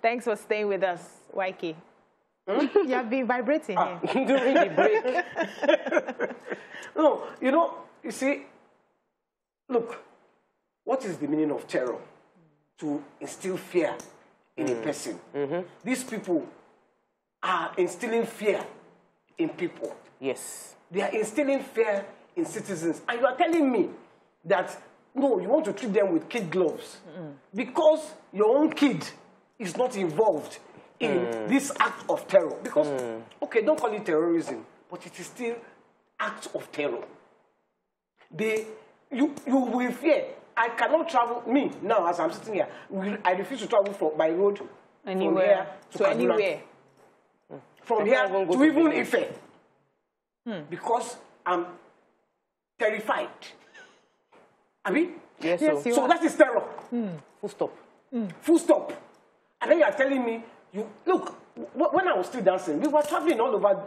Thanks for staying with us, YK. You have been vibrating here. During the break. No, you see, look, what is the meaning of terror? To instill fear in a person. These people are instilling fear in people. Yes. They are instilling fear in citizens. And you are telling me that, no, you want to treat them with kid gloves because your own kid is not involved in this act of terror. Because, okay, don't call it terrorism, but it is still act of terror. You will fear. I cannot travel, me, now as I'm sitting here, I refuse to travel by road anywhere to anywhere. From here to even Ife. Because I'm terrified. I mean? Yes, so that is terror. Full stop. Full stop. And then you are telling me, look, when I was still dancing, we were traveling all over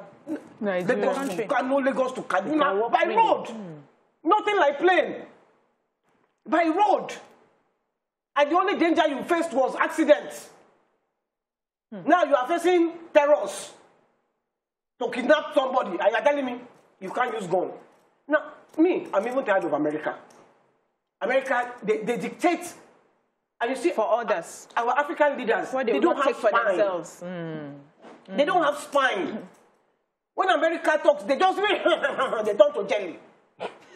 Lagos to Kano, Lagos to Kaduna, by road. Nothing like plane. By road. And the only danger you faced was accidents. Now you are facing terrors to kidnap somebody, and you are telling me you can't use gun. Now, me, I'm even tired of America. America, they dictate, and you see, for others, our African leaders, they don't have spine. Themselves. They don't have spine. When America talks, they just they turn to jelly.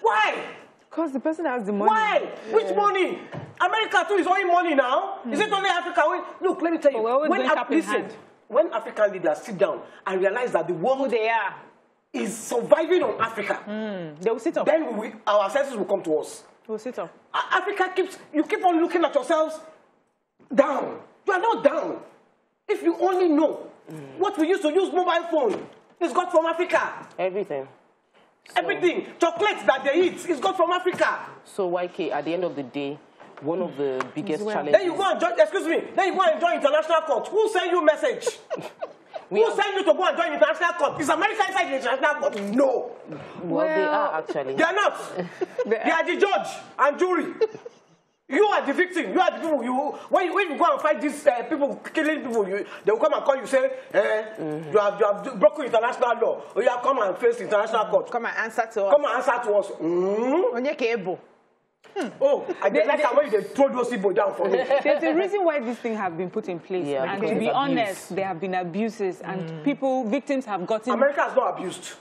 Why? Because the person has the money. Why? Which money? America too is owing money now. Is it only Africa? Look, let me tell you. When African leaders sit down and realize that the world is surviving on Africa, they will sit up. Then our senses will come to us. We'll sit up. Africa you keep on looking at yourselves down. You are not down. If you only know what we used to use mobile phone is got from Africa. Everything. Everything. Chocolates that they eat is got from Africa. So YK, at the end of the day, one of the biggest challenges. Then you go and join, excuse me, then you go and join international court. Who sent you message? Who sent you to go and join international court? Is America inside the international court? No. Well, they are actually. They are not. They are the judge and jury. You are the victim. You are the people. When you go and fight these people killing people, they will come and call you, say, you have broken international law. Or you have come and face international court. Come and answer to us. Come and answer to us. Oh, I guess that's how they throw those people down for me. There's a reason why these things have been put in place. Yeah, and to be honest, there have been abuses, and victims have gotten... America has not abused.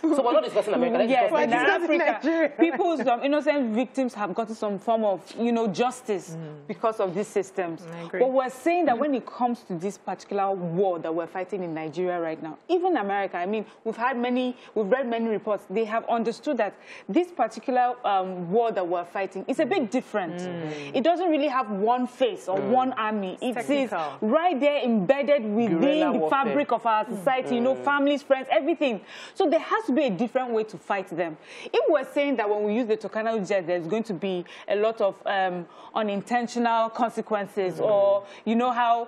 So we're not discussing America. Yes, in Africa, people's innocent victims have gotten some form of, justice because of these systems. But we're saying that when it comes to this particular war that we're fighting in Nigeria right now, even America, I mean, we've read many reports. They have understood that this particular war that we're fighting is a bit different. It doesn't really have one face or one army. It is right there embedded within the fabric of our society, families, friends, everything. So there has to be a different way to fight them. If we're saying that when we use the Tucano jet, there's going to be a lot of unintentional consequences, or how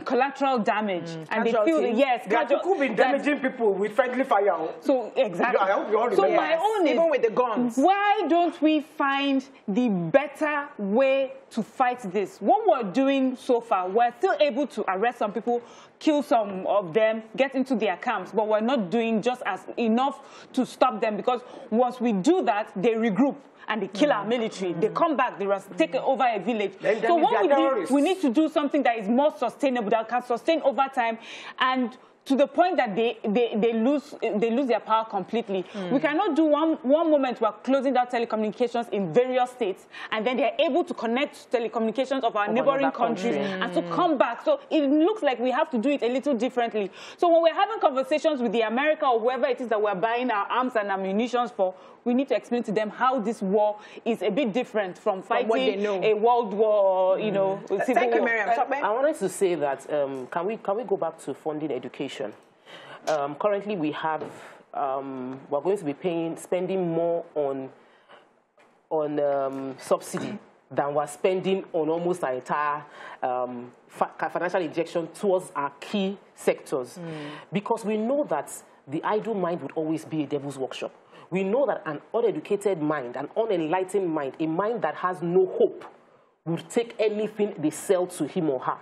collateral damage, and they feel they could be damaging people with friendly fire. So exactly. I hope you all remember. So my own is, even with the guns, why don't we find the better way to fight this? What we're doing so far, we're still able to arrest some people, kill some of them, get into their camps, but we're not doing just as enough to stop them, because once we do that, they regroup and they kill our military. They come back, they take over a village. So what we need to do something that is more sustainable, that can sustain over time, and to the point that they lose their power completely. We cannot do one moment we're closing down telecommunications in various states, and then they're able to connect telecommunications of our neighboring countries and to come back. So it looks like we have to do it a little differently. So when we're having conversations with the America or whoever it is that we're buying our arms and ammunition for, we need to explain to them how this war is a bit different from fighting a world war, civil war. Thank you, Mariam. I wanted to say that can we go back to funding education? Currently, we have we're going to be spending more on subsidy than we're spending on almost our entire financial injection towards our key sectors, because we know that the idle mind would always be a devil's workshop. We know that an uneducated mind, an unenlightened mind, a mind that has no hope, would take anything they sell to him or her.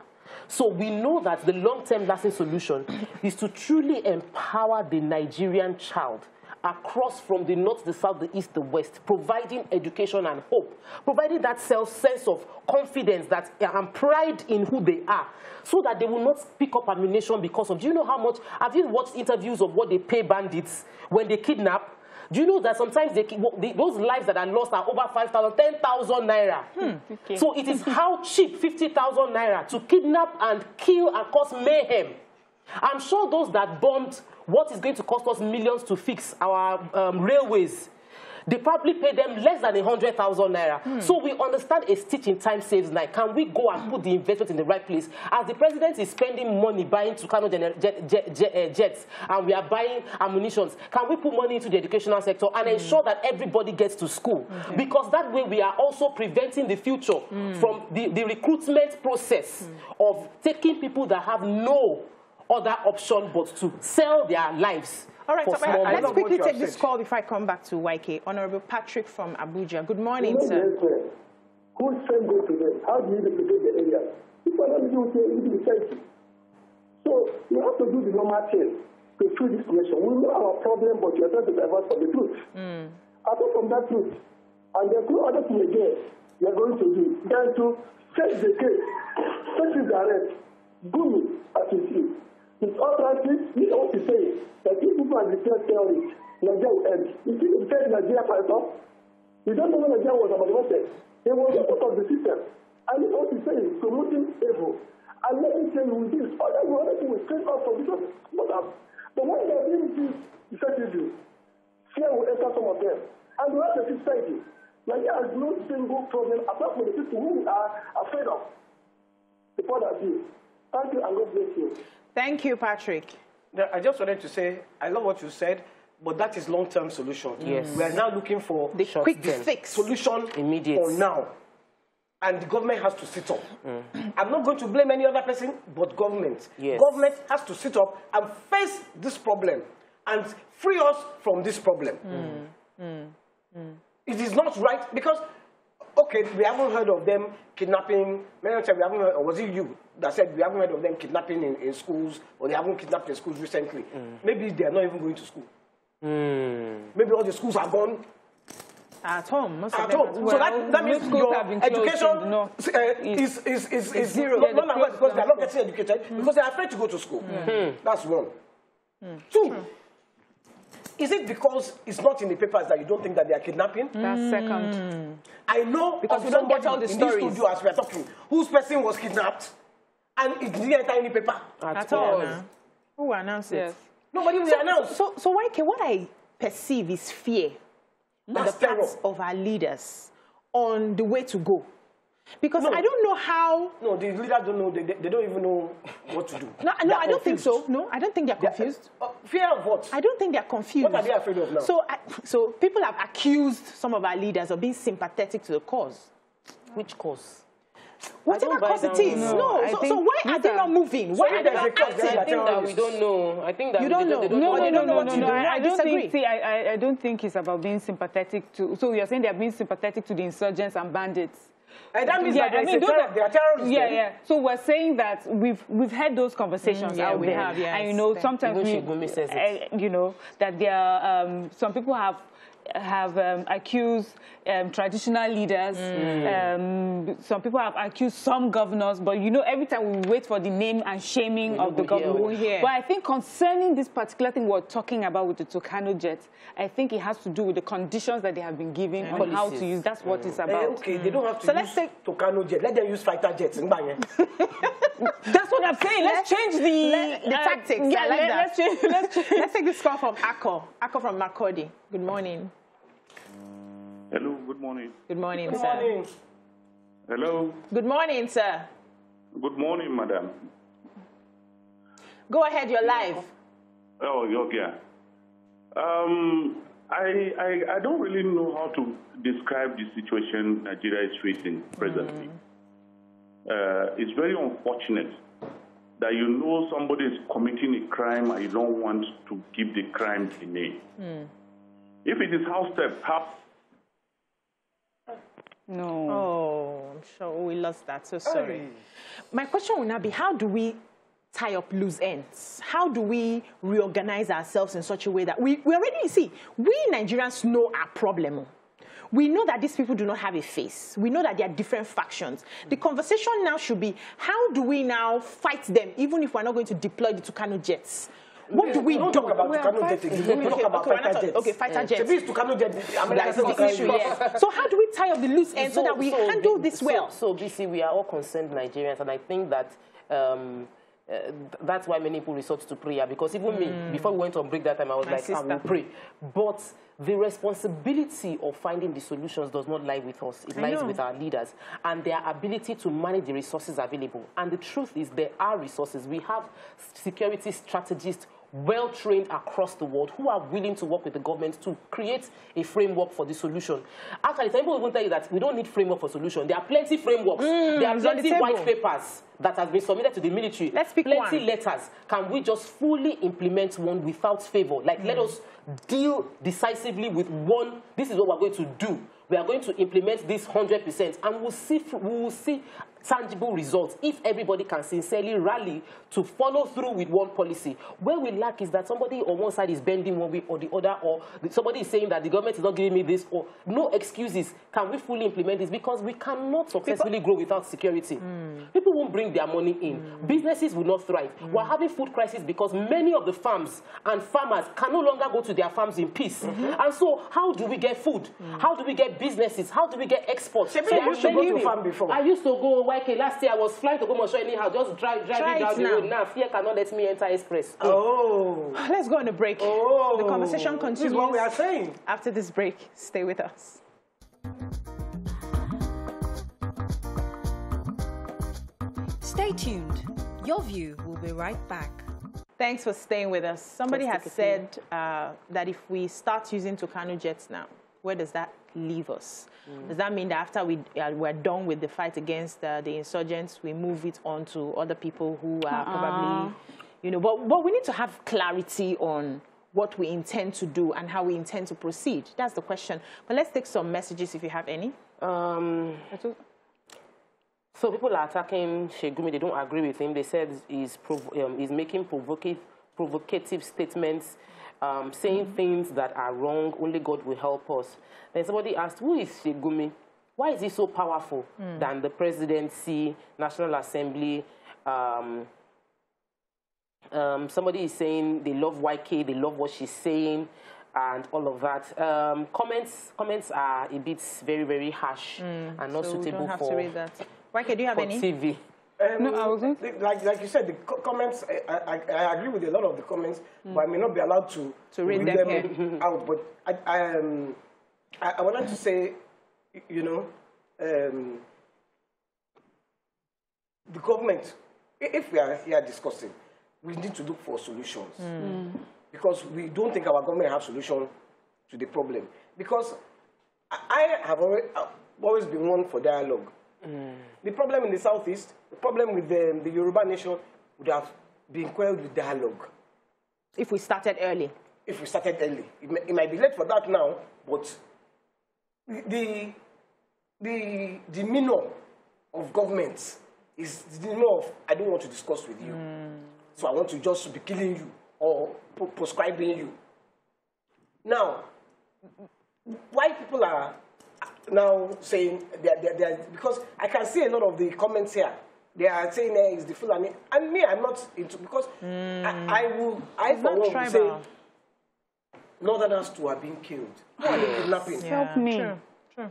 So we know that the long-term lasting solution is to truly empower the Nigerian child across from the north, the south, the east, the west, providing education and hope, providing that sense of confidence that and pride in who they are, so that they will not pick up ammunition because of, do you know how much, have you watched interviews of what they pay bandits when they kidnap? Do you know that sometimes those lives that are lost are over 5,000, 10,000 naira? Okay. So it is how cheap 50,000 naira to kidnap and kill and cause mayhem. I'm sure those that bombed what is going to cost us millions to fix our railways, they probably pay them less than 100,000 naira. So we understand a stitch in time saves nine. Can we go and put the investment in the right place? As the president is spending money buying Tucano jets, and we are buying ammunitions, can we put money into the educational sector and ensure that everybody gets to school? Because that way we are also preventing the future from the recruitment process of taking people that have no other option but to sell their lives. All right, so let's quickly take this call before I come back to YK. Honorable Patrick from Abuja. Good morning, sir. Who's sent go to them? How do you replicate the area? People don't do the safety. So you have to do the normal thing to fill this question. We know our problem, but you are trying to divert from the truth. Apart from that truth, and there's no other thing again you are going to do than to set the case, set his arrest, Gumi, as you see. It's all right, you know what he's saying, that if people are declared terrorists, Nigeria will end. You see, he said Nigeria for itself. You don't know when Nigeria was about the It was a part of the system. And you know what he's saying, promoting evil. And let me tell you this, other thing will straight out from this. But when they are doing this effectively, fear will enter some of them. And we have the society. Nigeria has no single problem apart from the people who we are afraid of. The point of view. Thank you and God bless you. Thank you, Patrick. I just wanted to say, I love what you said, but that is long-term solution. Yes. We are now looking for the quick fix solution immediate for now. And the government has to sit up. I'm not going to blame any other person, but government. Yes. Government has to sit up and face this problem and free us from this problem. It is not right because, okay, we haven't heard of them kidnapping. Many times we haven't heard, or was it you that said we haven't heard of them kidnapping in schools, or they haven't kidnapped in schools recently? Maybe they are not even going to school. Maybe all the schools are gone. At home. At home. So that means your education is zero. Not because they are not getting educated, because they are afraid to go to school. That's one. Two. Is it because it's not in the papers that you don't think that they are kidnapping? That's second. I know because we don't get all the stories in this studio as we are talking, whose person was kidnapped, and it didn't enter any paper at all. Who announced it? Yes. Nobody will announce. So YK, what I perceive is fear on the parts of our leaders on the way to go. Because I don't know how... No, the leaders don't know. They don't even know what to do. No, I don't think so. No, I don't think they're confused. Fear of what? I don't think they're confused. What are they afraid of now? So people have accused some of our leaders of being sympathetic to the cause. Which cause? Whatever cause it is. No. So why are they not moving? Why are they not acting? I think that we don't know. I think that you don't know. No. I don't think. See, I don't think it's about being sympathetic to. So you're saying they're being sympathetic to the insurgents and bandits. And that means that they are terrorists. Yeah. So we're saying that we've had those conversations out there. Have. Yes. And you know, sometimes you know that there are some people have accused traditional leaders. Some people have accused some governors, but you know, every time we wait for the name and shaming of the governor. But I think concerning this particular thing we're talking about with the Tucano jets, I think it has to do with the conditions that they have been given on how to use. That's what it's about. Okay, they don't have to use Tucano jet. Let them use fighter jets. That's what I'm saying. Let's change the tactics. Yeah, let's take this call from Akko. Akko from Makurdi. Good morning. Hello, good morning. Good morning, good sir. Morning. Hello. Good morning, sir. Good morning, madam. Go ahead, you're live. Oh, okay. I don't really know how to describe the situation Nigeria is facing presently. It's very unfortunate that you know somebody is committing a crime and you don't want to give the crime a name. If it is house theft, No. Oh, I'm sure we lost that. So sorry. Hey. My question will now be, how do we tie up loose ends? How do we reorganize ourselves in such a way that we already see, we Nigerians know our problem. We know that these people do not have a face. We know that they are different factions. The conversation now should be, how do we now fight them, even if we're not going to deploy the Tucano jets? What do we do? Talk about Tucano jets. We talk about fighter jets. Okay, fighter jets. Tucano jets. That's the issue, yes. So how do we tie up the loose ends so that we handle this well? So, BC, we are all concerned Nigerians, and I think that that's why many people resort to prayer, because even me, before we went on break that time, I was like, I will pray. But the responsibility of finding the solutions does not lie with us. It lies with our leaders and their ability to manage the resources available. And the truth is there are resources. We have security strategists well-trained across the world who are willing to work with the government to create a framework for the solution. Actually, some people will tell you that we don't need framework for solution. There are plenty frameworks. There are plenty white papers that has been submitted to the military. Let's pick plenty letters. Can we just fully implement one without favor? Like, let us deal decisively with one. This is what we're going to do. We are going to implement this 100%, and we will see tangible results if everybody can sincerely rally to follow through with one policy. Where we lack is that somebody on one side is bending one way or the other, or somebody is saying that the government is not giving me this, or no excuses. Can we fully implement this? Because we cannot successfully grow without security. People won't bring their money in. Businesses will not thrive. We're having food crisis because many of the farms and farmers can no longer go to their farms in peace. And so how do we get food? How do we get businesses? How do we get exports? I used to go to farm before. I used to go. Last year I was flying to Gomosho anyhow, just driving down the road. Now fear cannot let me enter express. Let's go on a break. The conversation continues. This is what we are saying. After this break, stay with us. Stay tuned. Your view will be right back. Thanks for staying with us. Somebody has said that if we start using Tucano jets now, where does that leave us? Does that mean that after we're done with the fight against the insurgents, we move it on to other people who are probably, you know, but we need to have clarity on what we intend to do and how we intend to proceed. That's the question. But let's take some messages if you have any. So people are attacking Gumi. They don't agree with him. They said he's making provocative statements, saying things that are wrong. Only God will help us. Then somebody asked, who is Gumi? Why is he so powerful than the presidency, National Assembly? Somebody is saying they love YK, they love what she's saying, and all of that. Comments are a bit very, very harsh and not suitable we don't have for to read that. YK, do you have any? TV. No, I wasn't. Like you said, the comments, I agree with a lot of the comments, but I may not be allowed to read them out. But I wanted to say, you know, the government, if we are here discussing, we need to look for solutions. Because we don't think our government has solution to the problem. Because I have always been one for dialogue. The problem in the Southeast, the problem with the Yoruba nation would have been quelled with dialogue. If we started early. If we started early. It might be late for that now, but the demeanor of governments is the demeanor of, I don't want to discuss with you. So I want to just be killing you or prescribing you. Now, why people are now saying they're because I can see a lot of the comments here. They are saying it's the Fulani, and me, I'm not into, because I for one will say Northerners too are being killed. Who are they kidnapping? Help me. True.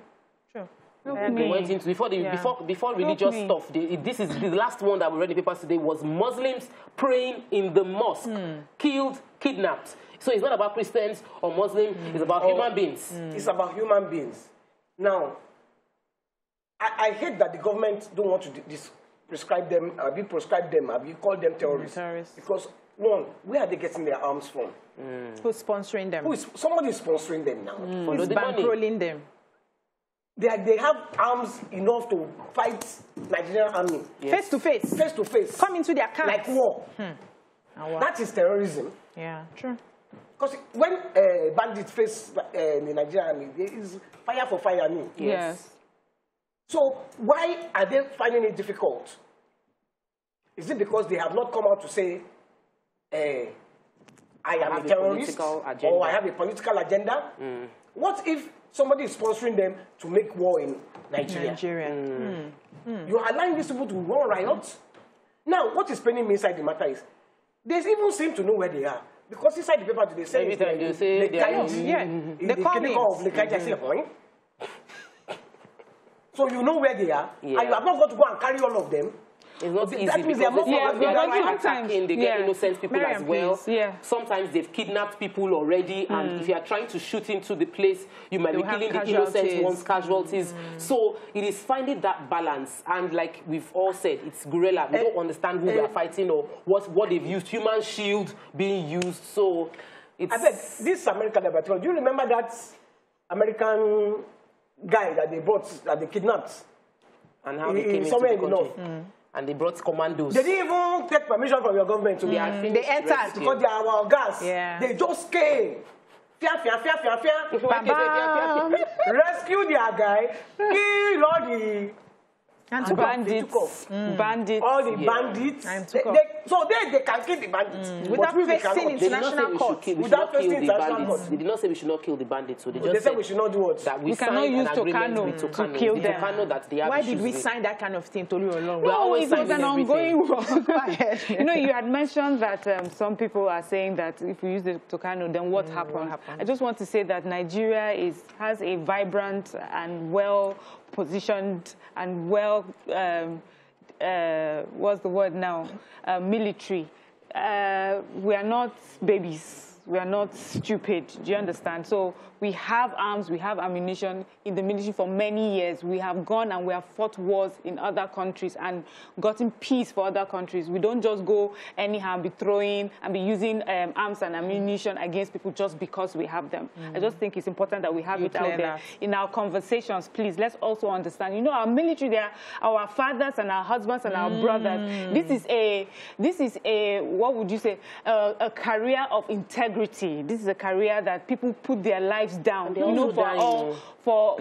They went into before religious stuff. This is the last one that we read in the papers today. Was Muslims praying in the mosque, killed, kidnapped. So it's not about Christians or Muslims. It's about human beings. It's about human beings. Now, I hate that the government don't want to prescribe them, call them terrorists. Because, one, where are they getting their arms from? Who's sponsoring them? Somebody is sponsoring them now. Who's bankrolling them? They have arms enough to fight Nigerian army. Face to face. Face to face. Come into their camp. Like war. That is terrorism. Yeah, true. Because when bandits face the Nigerian army, there is fire for fire. Yes. So why are they finding it difficult? Is it because they have not come out to say, I am a terrorist, or I have a political agenda? What if somebody is sponsoring them to make war in Nigeria? You are allowing these people to run riots? Now, what is paining me inside the matter is, they even seem to know where they are. Because inside the paper today, say they are so you know where they are, and you have not got to go and carry all of them. It's not easy. That means they are more attacking, they get innocent people Mariam, as well. Sometimes they've kidnapped people already, and if you are trying to shoot into the place, you might be killing the innocent ones, casualties. So it is finding that balance, and like we've all said, it's guerrilla. We don't understand who they are fighting or what they've used. Human shield being used. So it's... I bet this American laboratory, do you remember that American guy that they brought, that they kidnapped? And how they came into the country. And they brought commandos. They didn't even take permission from your government to they entered because they are our gas. They just came. Rescue their guy. Kill all the bandits. Bandits. All the bandits. So they can kill the bandits. Without facing international court. Without facing international court. They did not say we should not kill the bandits. So they said we should not do what? That we cannot use Tokano to kill them. Why did we sign that kind of thing to you alone? No, it was an ongoing war. You know, you had mentioned that some people are saying that if we use the Tokano, then what happened? I just want to say that Nigeria has a vibrant and well-positioned and what's the word now? Military. We are not babies. We are not stupid. Do you understand? So we have arms, we have ammunition in the military for many years. We have gone and we have fought wars in other countries and gotten peace for other countries. We don't just go anyhow and be throwing and be using arms and ammunition against people just because we have them. I just think it's important that we have it out there. In our conversations, please, let's also understand. You know, our military, they are our fathers and our husbands and our brothers. This is a, what would you say, a career of integrity. This is a career that people put their lives down, you know, for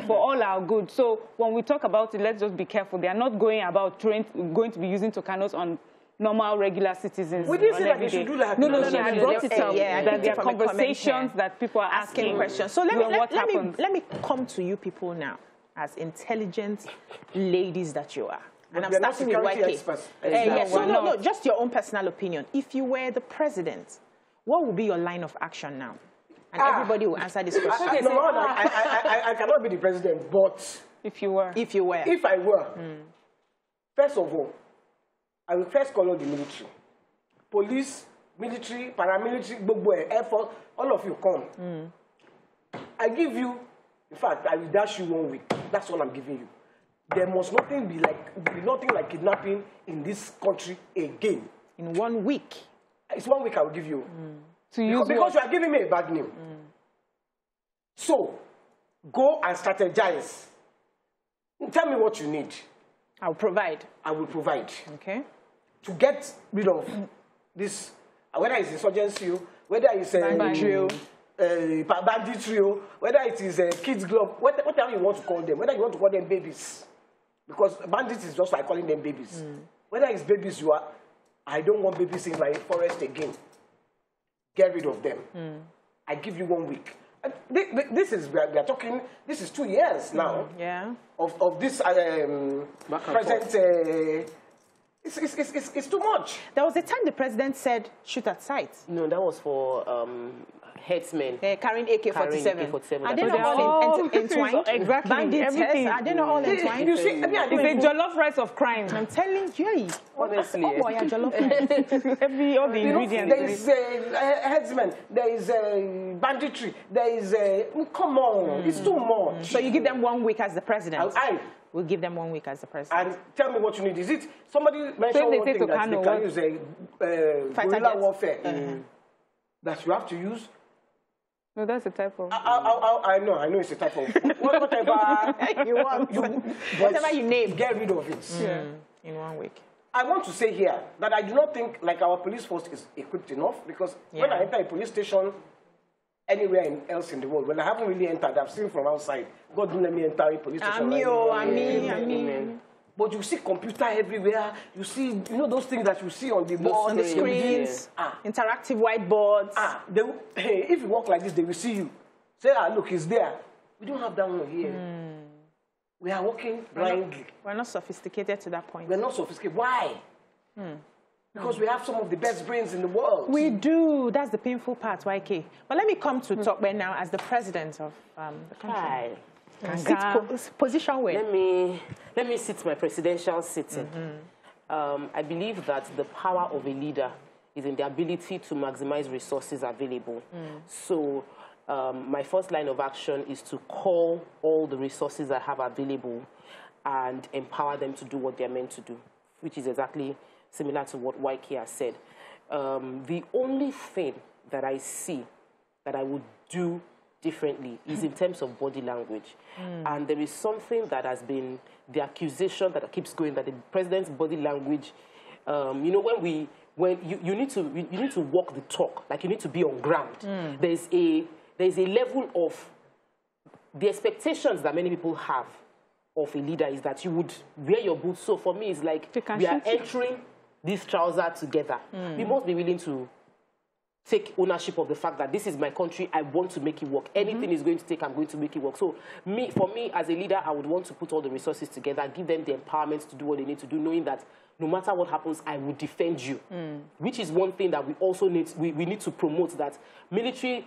all our good. So when we talk about it, let's just be careful. They are not going to be using Tokanos on normal, regular citizens. We didn't say that they should do that. No, I brought it up. That there are conversations that people are asking questions. So let me come to you people now, as intelligent ladies that you are. And I'm starting with YK. No, just your own personal opinion. If you were the president, what would be your line of action now? And everybody will answer this question. I cannot be the president, but if you were, if I were, first of all, I will first call on the military, police, military, paramilitary, Air Force, all of you come. I give you, in fact, I will dash you 1 week. That's all I'm giving you. There must be nothing like kidnapping in this country again. In 1 week. It's 1 week I will give you. Because you are giving me a bad name. So, go and strategize. Tell me what you need. I'll provide. I will provide. Okay. To get rid of this, whether it's insurgency, whether it's banditry, whether it is a kids club, whatever you want to call them, whether you want to call them babies. Because bandits is just like calling them babies. Whether it's babies you are, I don't want babies in my forest again. Get rid of them. I give you 1 week. This is, we are talking, this is 2 years now of this present, it's too much. There was a time the president said, shoot at sight. No, that was for headsmen. Carrying AK-47. Are they not all all entwined? Exactly. Bandits, everything. Are they not all entwined? You see, it's a jollof rice of crime. I'm telling you. Honestly. Oh boy, jollof rice. All the ingredients. There is headsmen, there is banditry, there is come on, it's too much. So you give them 1 week as the president? We'll give them 1 week as the president. And tell me what you need. Is it, somebody mentioned one thing that they can use guerrilla warfare that you have to use? No, that's a type of... I know it's a type of... whatever you want. Whatever you name. Get rid of it. In 1 week. I want to say here that I do not think like our police force is equipped enough, because when I enter a police station, anywhere else in the world. Well, I haven't really entered. I've seen from outside. God didn't let me enter a police station. I mean. But you see computer everywhere. You see, you know, those things that you see on the board, on the screens, interactive whiteboards. If you walk like this, they will see you. Say, look, it's there. We don't have that one here. We are walking blindly. We're not sophisticated to that point. We're not sophisticated. Why? Because we have some of the best brains in the world. We do. That's the painful part, YK. But let me come to Tope now as the president of the country. Position where? Let me sit my presidential sitting. I believe that the power of a leader is in the ability to maximize resources available. So my first line of action is to call all the resources I have available and empower them to do what they're meant to do, which is exactly similar to what YK has said. The only thing that I see that I would do differently is in terms of body language. And there is something that has been the accusation that keeps going, that the president's body language, you know, when you need to walk the talk, like you need to be on ground. There's a level of the expectations that many people have of a leader is that you would wear your boots. So for me, it's like we are entering this trouser together. We must be willing to take ownership of the fact that this is my country, I want to make it work. Anything is going to take, I'm going to make it work. So for me, as a leader, I would want to put all the resources together, give them the empowerment to do what they need to do, knowing that no matter what happens, I will defend you. Which is one thing that we also need, we need to promote, that military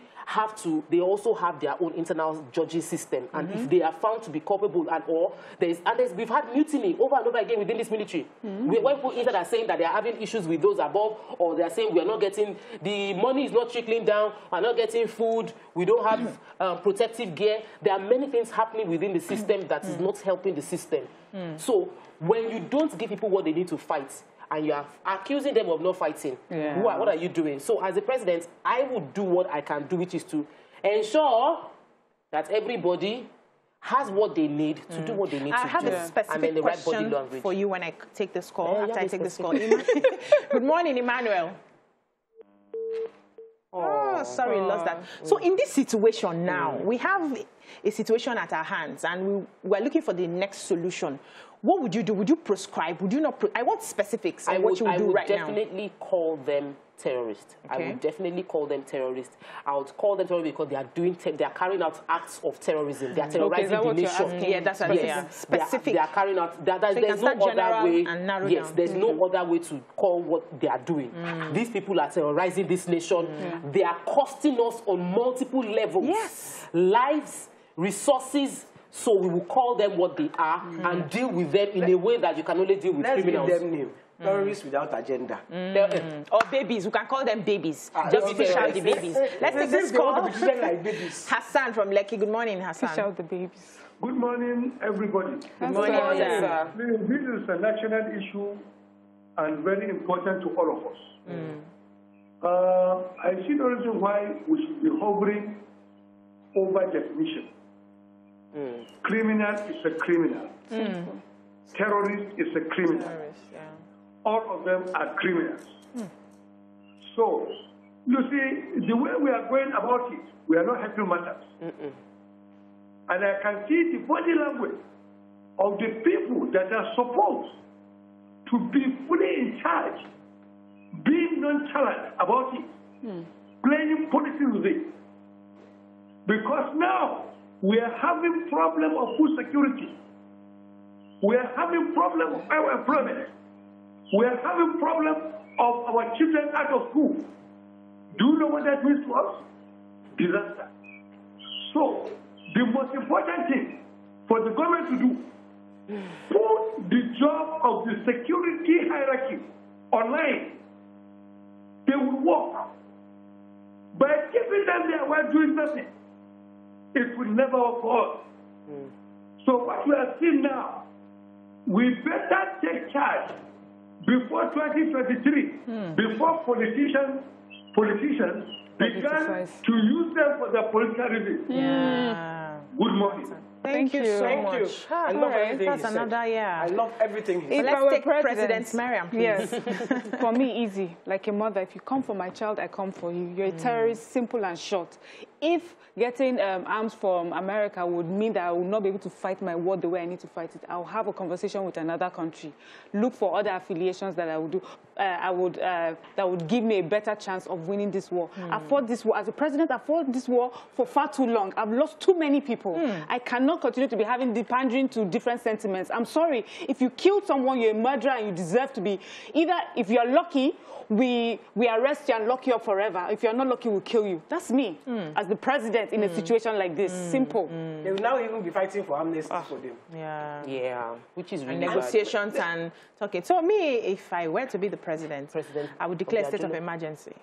they also have their own internal judging system. And if they are found to be culpable we've had mutiny over and over again within this military. When people either are saying that they are having issues with those above, or they are saying we are not getting, the money is not trickling down, we are not getting food, we don't have protective gear. There are many things happening within the system that is not helping the system. So when you don't give people what they need to fight, and you are accusing them of not fighting, what are you doing? So as a president, I would do what I can do, which is to ensure that everybody has what they need to do what they need to do. I have a specific question for you when I take this call, after I take this call. Good morning, Emmanuel. Sorry, lost that. So in this situation now, we have a situation at our hands, and we're looking for the next solution. What would you do? Would you prescribe? Would you not? I want specifics on what you would do right now. I would definitely call them terrorists. I would definitely call them terrorists. I would call them terrorists because they are carrying out acts of terrorism. They are terrorizing the nation. Yeah, that's what specific. They are carrying out. There's no other way. Yes, there's no other way to call what they are doing. These people are terrorizing this nation. They are costing us on multiple levels. Yes, lives, resources. So we will call them what they are and deal with them in a way that you can only deal with criminals. Let's give them name. Terrorists without agenda. Or babies. We can call them babies. Just fish out the babies. Let's take this call. Like babies. Hassan from Lekki. Good morning, Hassan. Fish out the babies. Good morning, everybody. Good morning, sir. This is a national issue and very important to all of us. I see no reason why we should be hovering over definition. Criminal is a criminal. Terrorist is a criminal. All of them are criminals. So, you see, the way we are going about it, we are not helping matters. And I can see the body language of the people that are supposed to be fully in charge, being nonchalant about it, playing politics with it. Because now, we are having problem of food security. We are having problem of our employment. We are having problem of our children out of school. Do you know what that means to us? Disaster. So, the most important thing for the government to do, put the job of the security hierarchy online. They will work. By keeping them there while doing nothing, it will never work for us. So what we are seeing now, we better take charge before 2023, before politicians began to use them for their political reasons. Good morning. Thank you so much. I love everything That's another, I love everything he said. Let's take President Mariam, please. Yes. For me, easy. Like a mother, if you come for my child, I come for you. You're a terrorist, simple and short. if getting arms from America would mean that I will not be able to fight my war the way I need to fight it, I'll have a conversation with another country, look for other affiliations that I would do, that would give me a better chance of winning this war. I fought this war as a president. I fought this war for far too long. I've lost too many people. I cannot continue to be pandering to different sentiments. I'm sorry, if you killed someone, you're a murderer, and you deserve to be either, if you're lucky, we arrest you and lock you up forever. If you're not lucky, we'll kill you. That's me as the president in a situation like this. Simple. They will now even be fighting for amnesty for them. Yeah, which is really negotiations and talking. So me, if I were to be the president, I would declare state of emergency.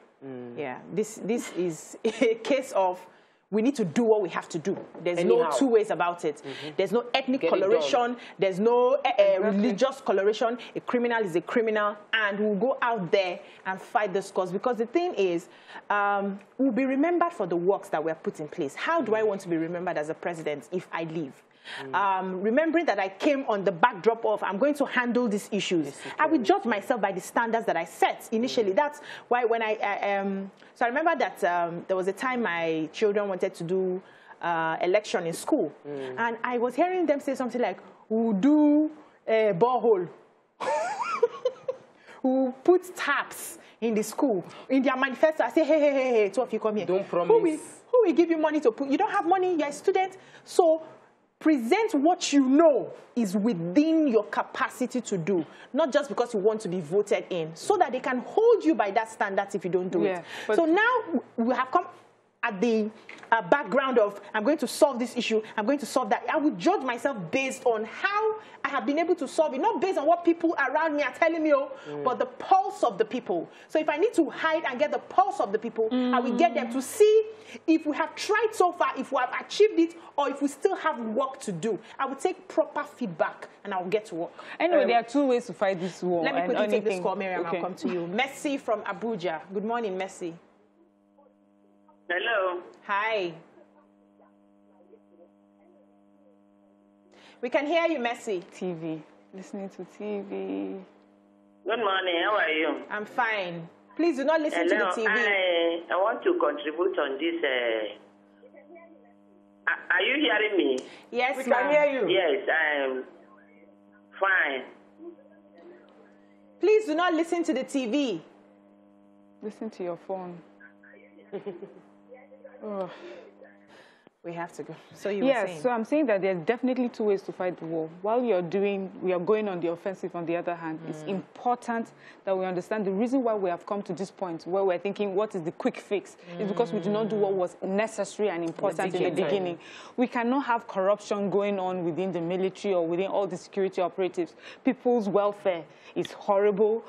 Yeah, this is a case of we need to do what we have to do. There's no two ways about it. There's no ethnic coloration. There's no religious coloration. A criminal is a criminal, and we'll go out there and fight this cause. Because the thing is, we'll be remembered for the works that were put in place. How do I want to be remembered as a president if I leave? Remembering that I came on the backdrop of I'm going to handle these issues. I will judge myself by the standards that I set initially. That's why when so I remember that there was a time my children wanted to do election in school, and I was hearing them say something like, "We'll do a borehole, we'll put taps in the school." In their manifesto, I say, hey, two of you come here. Don't promise. Who will give you money to put? You don't have money. You're a student, so present what you know is within your capacity to do, not just because you want to be voted in, so that they can hold you by that standard if you don't do it. So now we have come at the background of, I'm going to solve this issue, I'm going to solve that. I will judge myself based on how I have been able to solve it, not based on what people around me are telling me, but the pulse of the people. So if I need to hide and get the pulse of the people, I will get them to see if we have tried so far, if we have achieved it, or if we still have work to do. I will take proper feedback and I will get to work. Anyway, there are two ways to fight this war. Let me quickly take this call, Mariam. I'll come to you. Messi from Abuja. Good morning, Messi. Hello. Hi. We can hear you, Messi. TV. Listening to TV. Good morning. How are you? I'm fine. Please do not listen to the TV. I want to contribute on this. Are you hearing me? Yes, we can hear you. Yes, I'm fine. Please do not listen to the TV. Listen to your phone. We have to go. So you were saying? So I'm saying that there's definitely two ways to fight the war. While we are going on the offensive on the other hand, it's important that we understand the reason why we have come to this point where we're thinking, what is the quick fix? Is because we do not do what was necessary and important in the beginning. We cannot have corruption going on within the military or within all the security operatives. People's welfare is horrible.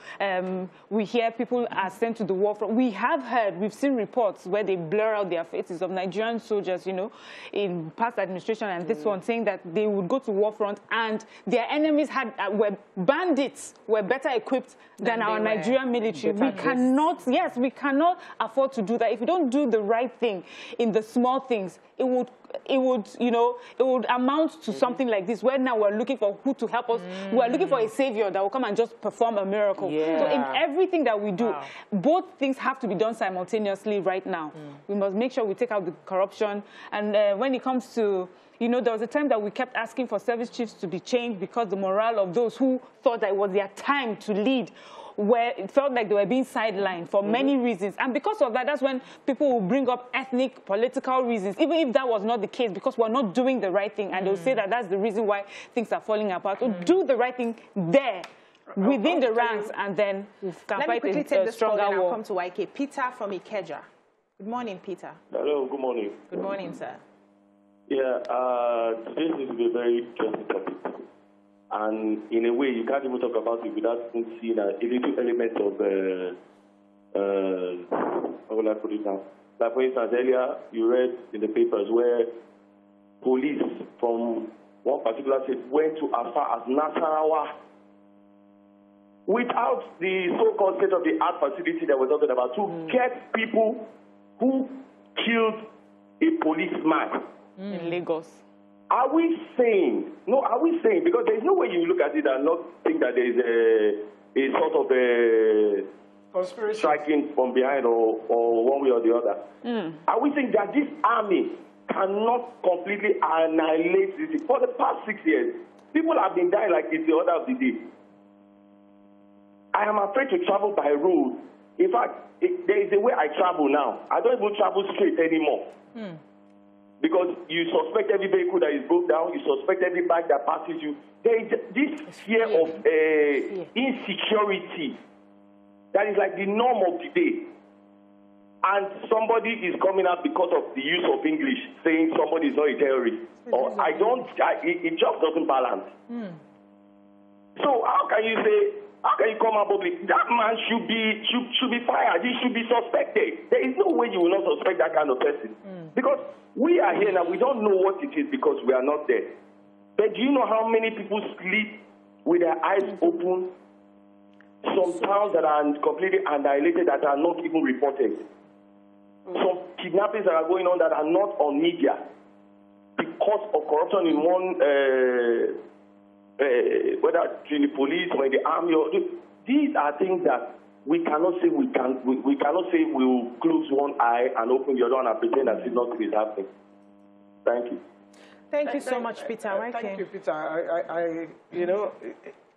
We hear people are sent to the war front. We've seen reports where they blur out their faces of Nigerian soldiers, you know, in past administration and this one, saying that they would go to war front and their enemies were bandits, were better equipped than our Nigerian military. We cannot afford to do that. If we don't do the right thing in the small things, it would amount to something like this, where now we're looking for who to help us. We're looking for a savior that will come and just perform a miracle. So in everything that we do, both things have to be done simultaneously right now. We must make sure we take out the corruption. And when it comes to, you know, there was a time that we kept asking for service chiefs to be changed because the morale of those who thought that it was their time to lead, where it felt like they were being sidelined for many reasons. And because of that, that's when people will bring up ethnic, political reasons, even if that was not the case, because we're not doing the right thing. And they'll say that that's the reason why things are falling apart. So do the right thing there, within the ranks, and then we can fight a stronger war. I'll come to YK. Peter from Ikeja. Good morning, Peter. Hello, good morning. Good morning, sir. Yeah, this is a very interesting topic. And in a way, you can't even talk about it without seeing a little element of, how will I put it now? Like, for instance, earlier you read in the papers where police from one particular state went to as far as Nasarawa without the so-called state-of-the-art facility that we're talking about to get people who killed a policeman. In Lagos. Are we saying, because there's no way you look at it and not think that there's a sort of striking from behind or one way or the other. Are we saying that this army cannot completely annihilate this? For the past 6 years, people have been dying like it's the order of the day. I am afraid to travel by road. In fact, there is a way I travel now. I don't even travel straight anymore. Because you suspect every vehicle that is broke down, you suspect every bike that passes you. There is this fear of insecurity that is like the norm of the day. And somebody is coming out because of the use of English, saying somebody is not a terrorist. Or it just doesn't balance. So how can you say, how can you come up public? That man should be fired. He should be suspected. There is no way you will not suspect that kind of person. Because we are here now, we don't know what it is because we are not there. But do you know how many people sleep with their eyes open? Some towns that are completely annihilated that are not even reported. Some kidnappings that are going on that are not on media because of corruption in one, whether in the police or in the army. These are things that we cannot say we cannot say we'll close one eye and open the other one and pretend that it's not is happening. Thank you. Thank you so much, Peter. Thank you, Peter. You know,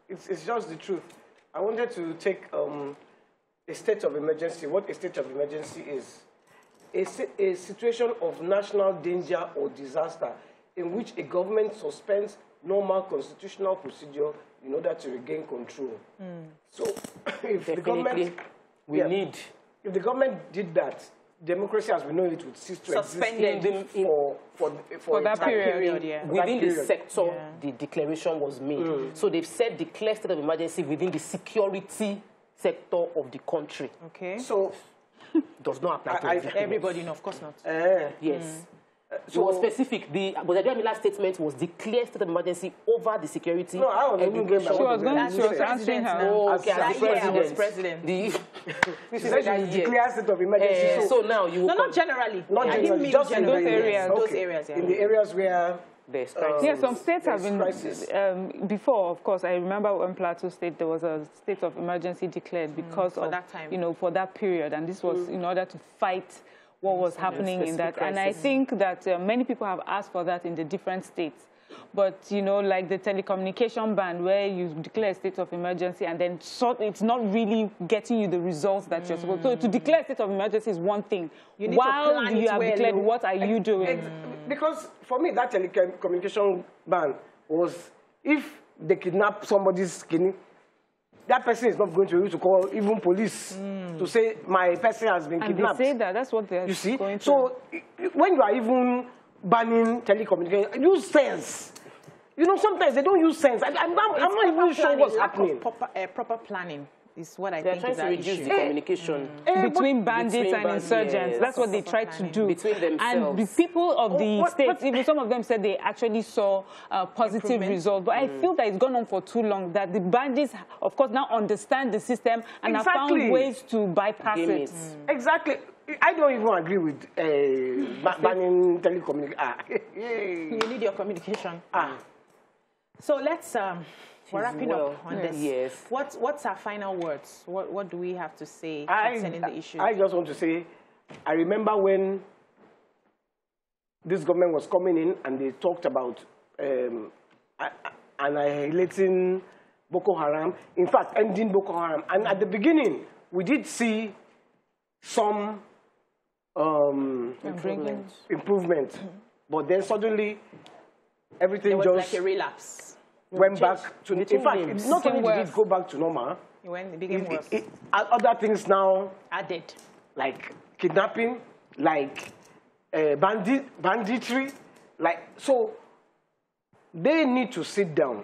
it's just the truth. I wanted to take a state of emergency. What a state of emergency is a situation of national danger or disaster in which a government suspends normal constitutional procedure in order to regain control. So if the government... If the government did that, democracy as we know it would cease to exist for that period. Within the sector, the declaration was made. So they've said declare state of emergency within the security sector of the country. Okay. So does not apply to everybody, no, of course not. Yes. So it was specific. The last statement was declare state of emergency over the security. No, I was answering her. Okay, as the president. She said she will declare state of emergency. So now you will... No, not generally. Not generally. Just in those areas. Those areas, in the areas where... Yes, some states have been, before, of course, I remember when Plateau State, there was a state of emergency declared because of that time. You know, for that period. And this was in order to fight what was happening in that. And I think that many people have asked for that in the different states. But, you know, like the telecommunication ban where you declare a state of emergency and then it's not really getting you the results that you're supposed to. So to declare a state of emergency is one thing. While you have declared, what are you doing? Because for me, that telecommunication ban was if they kidnap somebody's kidney, that person is not going to be able to call even police to say my person has been kidnapped. And they say that. That's what they're going to. So when you are even banning telecommunication, use sense. You know, sometimes they don't use sense. I'm not even sure what's happening. Proper planning is what I think is trying to reduce the communication between bandits and insurgents. Yes. That's what they tried to do. Between themselves. And the people of the states, even some of them said they actually saw positive results. But I feel that it's gone on for too long, that the bandits, of course, now understand the system and have found ways to bypass it. Exactly. I don't even agree with banning telecommunication. You need your communication. So let's... we're wrapping up on this. Yes. What's our final words? What do we have to say concerning the issue? I just want to say, I remember when this government was coming in and they talked about annihilating Boko Haram. In fact, ending Boko Haram. And at the beginning, we did see some improvement. But then suddenly, everything there was like a relapse. Went back to... In fact, not only did it go back to normal, it became worse. Other things now... Added. Like kidnapping, like banditry. So they need to sit down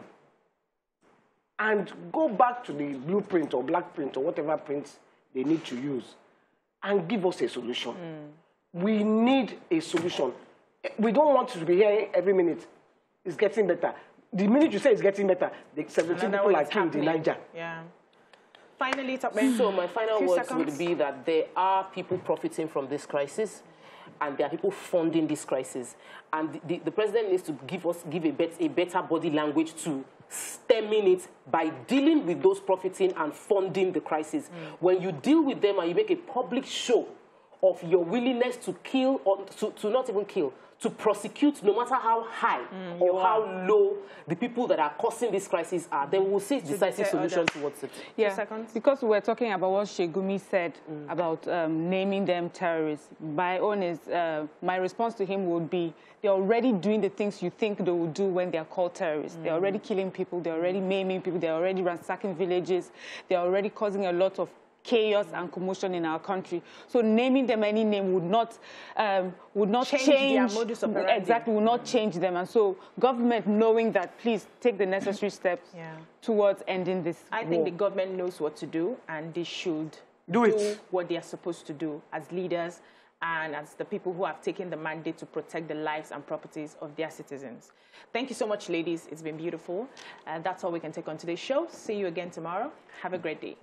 and go back to the blueprint or black print or whatever prints they need to use and give us a solution. We need a solution. We don't want to be here every minute. It's getting better. The minute you say it's getting better, the 17 people are killed in Niger. Yeah. Finally, so my final words would be that there are people profiting from this crisis, and there are people funding this crisis. And the president needs to give a better body language to stemming it by dealing with those profiting and funding the crisis. When you deal with them and you make a public show of your willingness to kill, or to not even kill, to prosecute no matter how high or how low the people that are causing this crisis are, then we'll see decisive solution towards it. Yeah, because we're talking about what Gumi said about naming them terrorists. My response to him would be, they're already doing the things you think they will do when they're called terrorists. They're already killing people, they're already maiming people, they're already ransacking villages, they're already causing a lot of chaos and commotion in our country. So naming them any name would not change their modus operandi. Exactly, would not change them. And so government, knowing that, please take the necessary steps towards ending this I think the government knows what to do, and they should do what they are supposed to do as leaders and as the people who have taken the mandate to protect the lives and properties of their citizens. Thank you so much, ladies. It's been beautiful. That's all we can take on today's show. See you again tomorrow. Have a great day.